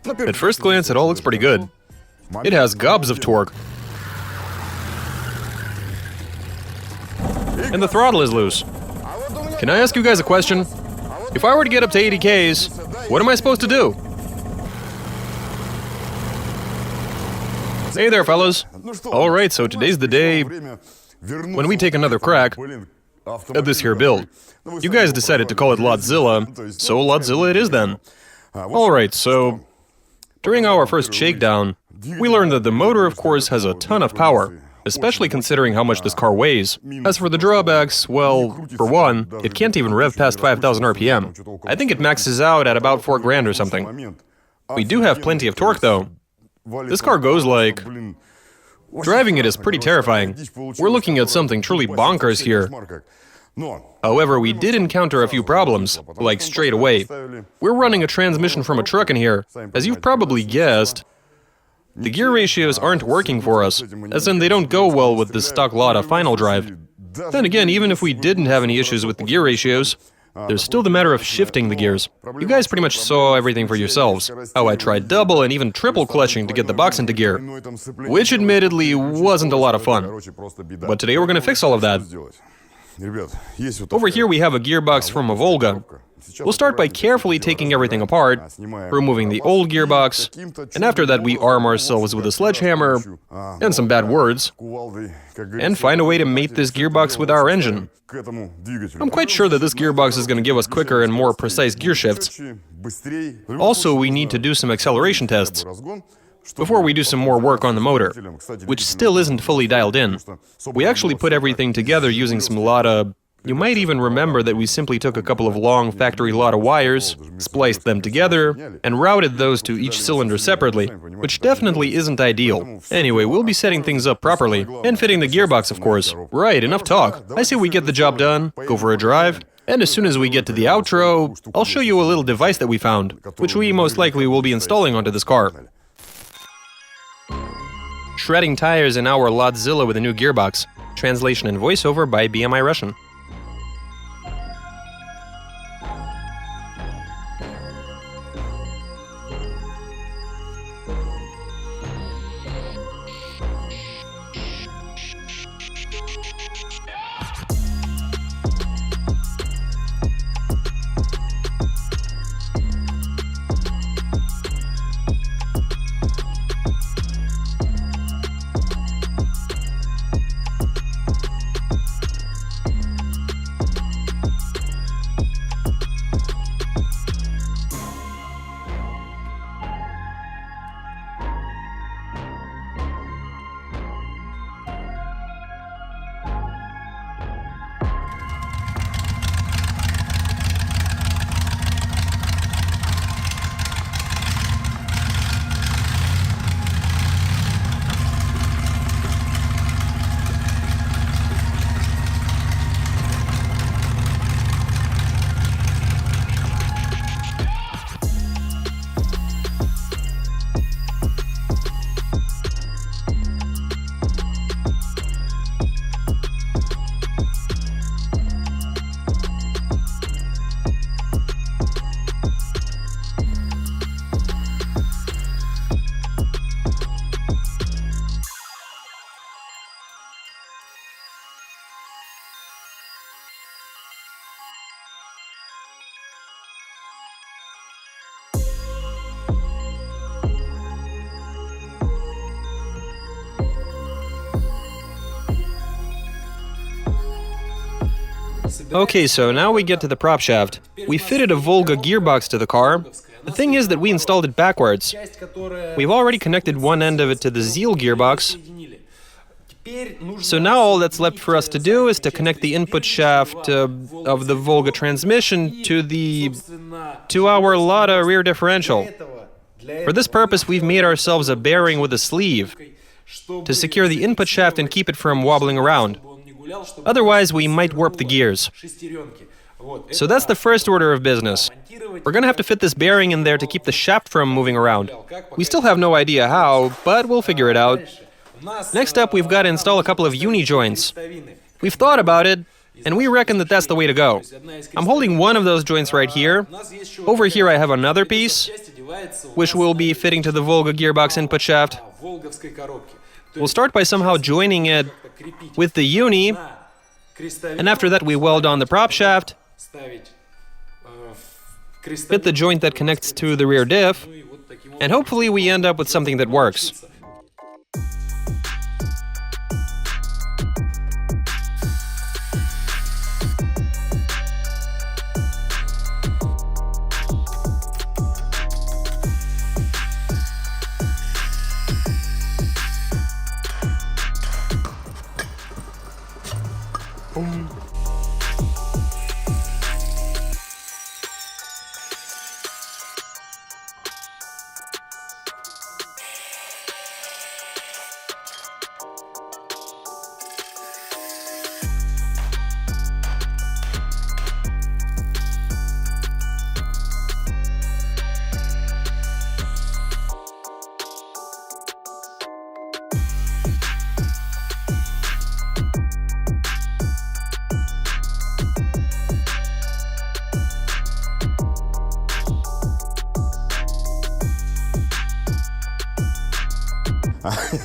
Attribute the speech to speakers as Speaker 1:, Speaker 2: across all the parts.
Speaker 1: At first glance, it all looks pretty good. It has gobs of torque. And the throttle is loose. Can I ask you guys a question? If I were to get up to 80 Ks, what am I supposed to do? Hey there, fellas. Alright, so today's the day when we take another crack at this here build. You guys decided to call it Ladzilla, so Ladzilla it is then. Alright, so during our first shakedown, we learned that the motor, of course, has a ton of power, especially considering how much this car weighs. As for the drawbacks, well, for one, it can't even rev past 5,000 RPM. I think it maxes out at about 4 grand or something. We do have plenty of torque, though. This car goes like... Driving it is pretty terrifying. We're looking at something truly bonkers here. However, we did encounter a few problems, like straight away. We're running a transmission from a truck in here. As you've probably guessed, the gear ratios aren't working for us, as in they don't go well with the stock Lada final drive. Then again, even if we didn't have any issues with the gear ratios, there's still the matter of shifting the gears. You guys pretty much saw everything for yourselves. How I tried double and even triple clutching to get the box into gear, which admittedly wasn't a lot of fun. But today we're gonna fix all of that. Over here we have a gearbox from a Volga. We'll start by carefully taking everything apart, removing the old gearbox, and after that we arm ourselves with a sledgehammer and some bad words, and find a way to mate this gearbox with our engine. I'm quite sure that this gearbox is going to give us quicker and more precise gear shifts. Also, we need to do some acceleration tests before we do some more work on the motor, which still isn't fully dialed in. We actually put everything together using some Lada. You might even remember that we simply took a couple of long factory Lada wires, spliced them together, and routed those to each cylinder separately, which definitely isn't ideal. Anyway, we'll be setting things up properly, and fitting the gearbox, of course. Right, enough talk. I say we get the job done, go for a drive, and as soon as we get to the outro, I'll show you a little device that we found, which we most likely will be installing onto this car. Shredding tires in our Ladzilla with a new gearbox. Translation and voiceover by BMI Russian. Okay, so now we get to the prop shaft. We fitted a Volga gearbox to the car. The thing is that we installed it backwards. We've already connected one end of it to the Zeal gearbox. So now all that's left for us to do is to connect the input shaft of the Volga transmission to our Lada rear differential. For this purpose, we've made ourselves a bearing with a sleeve to secure the input shaft and keep it from wobbling around. Otherwise, we might warp the gears. So that's the first order of business. We're gonna have to fit this bearing in there to keep the shaft from moving around. We still have no idea how, but we'll figure it out. Next up, we've got to install a couple of uni joints. We've thought about it, and we reckon that that's the way to go. I'm holding one of those joints right here. Over here I have another piece, which will be fitting to the Volga gearbox input shaft. We'll start by somehow joining it with the uni, and after that we weld on the prop shaft, fit the joint that connects to the rear diff, and hopefully we end up with something that works.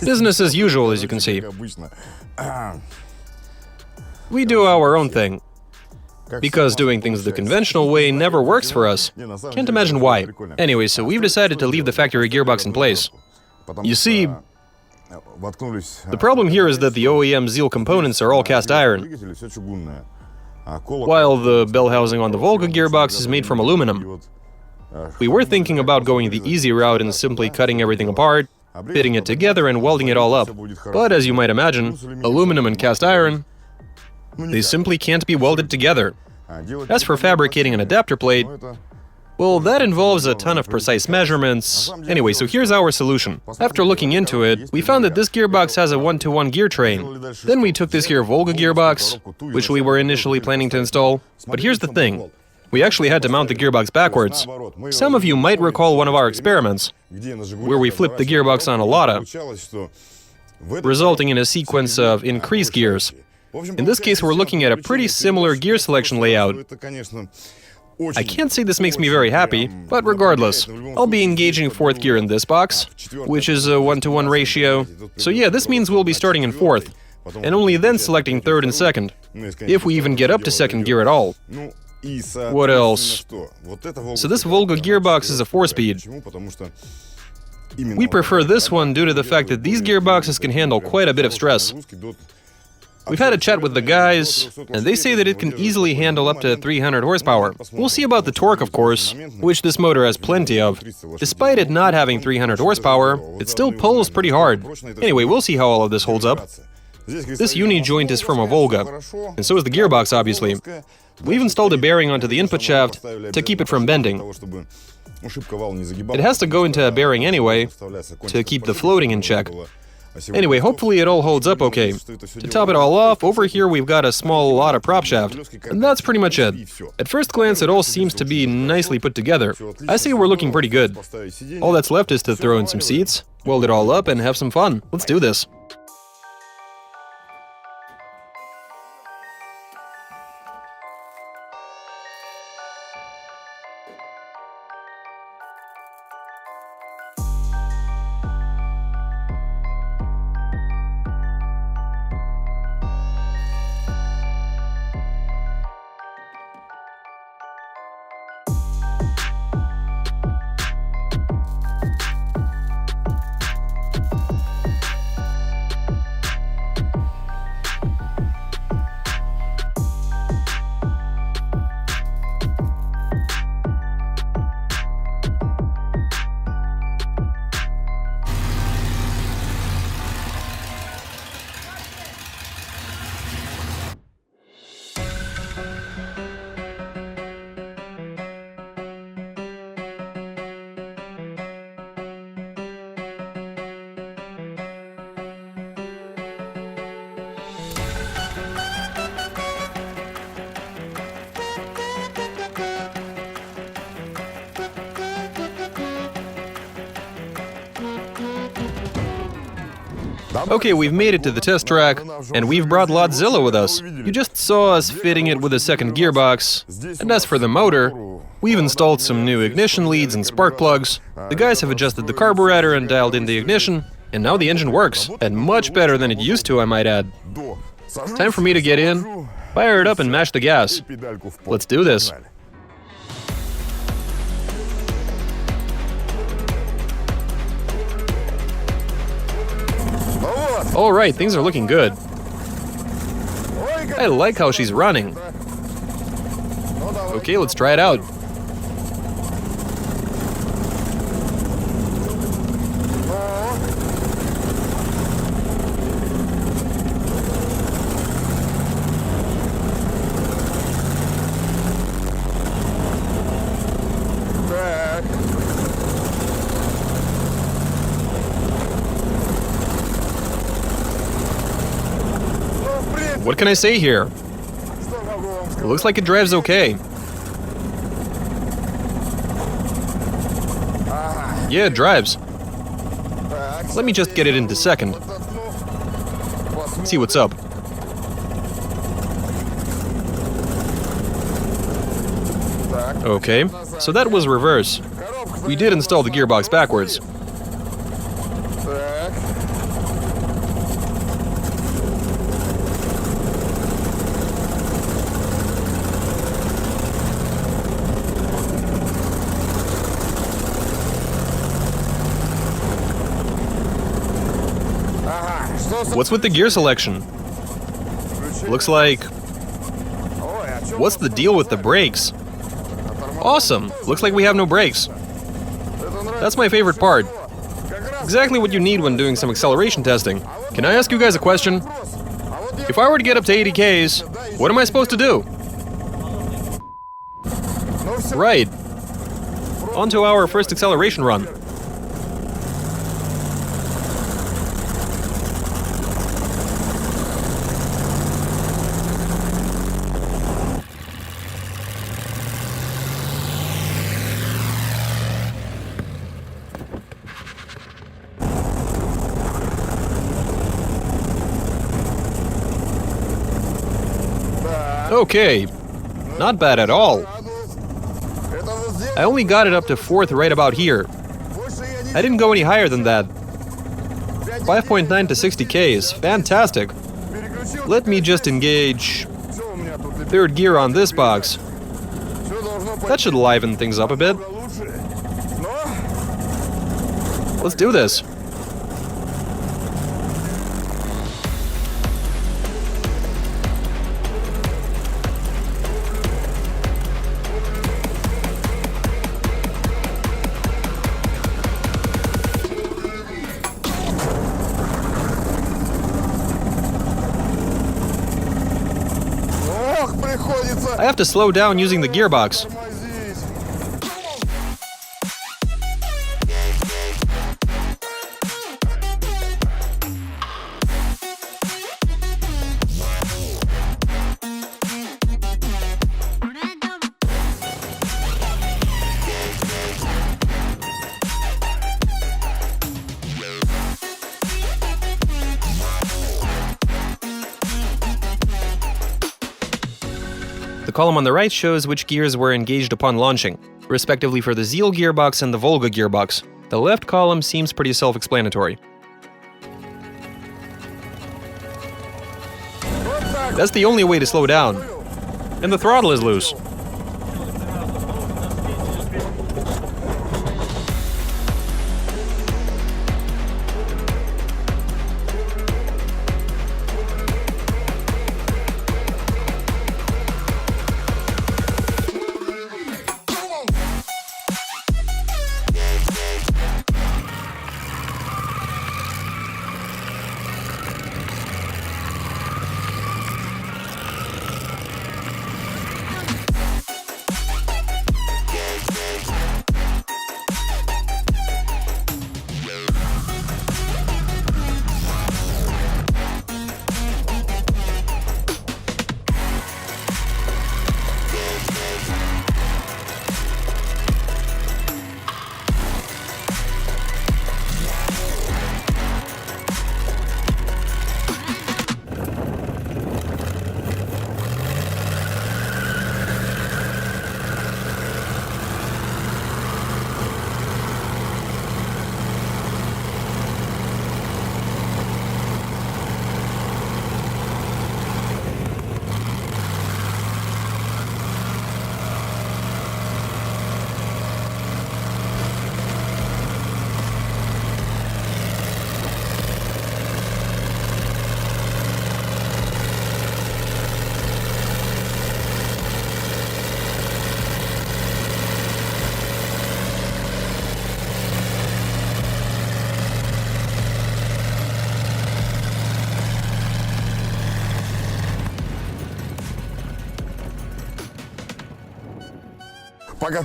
Speaker 1: Business as usual, as you can see. We do our own thing. Because doing things the conventional way never works for us. Can't imagine why. Anyway, so we've decided to leave the factory gearbox in place. You see, the problem here is that the OEM Zeal components are all cast iron, while the bell housing on the Volga gearbox is made from aluminum. We were thinking about going the easy route and simply cutting everything apart, fitting it together and welding it all up. But as you might imagine, aluminum and cast iron, they simply can't be welded together. As for fabricating an adapter plate, well, that involves a ton of precise measurements. Anyway, so here's our solution. After looking into it, we found that this gearbox has a 1-to-1 gear train. Then we took this here Volga gearbox, which we were initially planning to install. But here's the thing. We actually had to mount the gearbox backwards. Some of you might recall one of our experiments, where we flipped the gearbox on a Lada, resulting in a sequence of increased gears. In this case, we're looking at a pretty similar gear selection layout. I can't say this makes me very happy, but regardless, I'll be engaging 4th gear in this box, which is a 1-to-1 ratio. So yeah, this means we'll be starting in 4th, and only then selecting 3rd and 2nd, if we even get up to 2nd gear at all. What else? So this Volga gearbox is a 4-speed. We prefer this one due to the fact that these gearboxes can handle quite a bit of stress. We've had a chat with the guys, and they say that it can easily handle up to 300 horsepower. We'll see about the torque, of course, which this motor has plenty of. Despite it not having 300 horsepower, it still pulls pretty hard. Anyway, we'll see how all of this holds up. This uni joint is from a Volga, and so is the gearbox, obviously. We've installed a bearing onto the input shaft to keep it from bending. It has to go into a bearing anyway, to keep the floating in check. Anyway, hopefully it all holds up okay. To top it all off, over here we've got a small Lada prop shaft, and that's pretty much it. At first glance, it all seems to be nicely put together. I say we're looking pretty good. All that's left is to throw in some seats, weld it all up, and have some fun. Let's do this. Okay, we've made it to the test track, and we've brought Ladzilla with us. You just saw us fitting it with a second gearbox, and as for the motor, We've installed some new ignition leads and spark plugs. The guys have adjusted the carburetor and dialed in the ignition, and now the engine works, and much better than it used to, I might add. Time for me to get in, fire it up and mash the gas. Let's do this. Alright, things are looking good. I like how she's running. Okay, let's try it out. What can I say here? It looks like it drives okay. Yeah, it drives. Let me just get it into second. See what's up. Okay, so that was reverse. We did install the gearbox backwards. What's with the gear selection? Looks like... What's the deal with the brakes? Awesome! Looks like we have no brakes. That's my favorite part. Exactly what you need when doing some acceleration testing. Can I ask you guys a question? If I were to get up to 80 Ks, what am I supposed to do? Right. On to our first acceleration run. Okay, not bad at all. I only got it up to 4th right about here. I didn't go any higher than that. 5.9 to 60 Ks, fantastic. Let me just engage 3rd gear on this box. That should liven things up a bit. Let's do this. I have to slow down using the gearbox. The column on the right shows which gears were engaged upon launching, respectively for the Zeal gearbox and the Volga gearbox. The left column seems pretty self-explanatory. That's the only way to slow down. And the throttle is loose.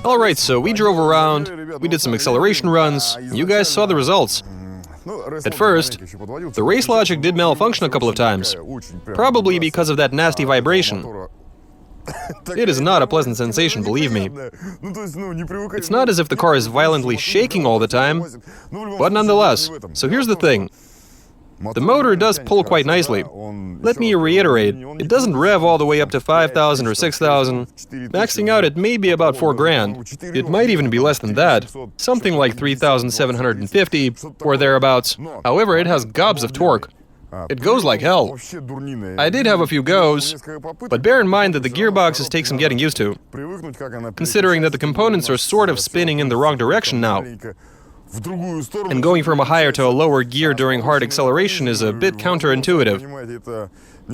Speaker 1: Alright, so we drove around, we did some acceleration runs, you guys saw the results. At first, the race logic did malfunction a couple of times, probably because of that nasty vibration. It is not a pleasant sensation, believe me. It's not as if the car is violently shaking all the time, but nonetheless. So here's the thing. The motor does pull quite nicely. Let me reiterate, it doesn't rev all the way up to 5,000 or 6,000. Maxing out at maybe about 4 grand. It might even be less than that. Something like 3,750 or thereabouts. However, it has gobs of torque. It goes like hell. I did have a few goes, but bear in mind that the gearboxes take some getting used to, considering that the components are sort of spinning in the wrong direction now. And going from a higher to a lower gear during hard acceleration is a bit counterintuitive.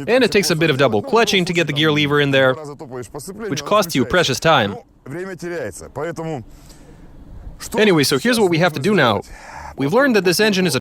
Speaker 1: And it takes a bit of double clutching to get the gear lever in there, which costs you precious time. Anyway, so here's what we have to do now. We've learned that this engine is a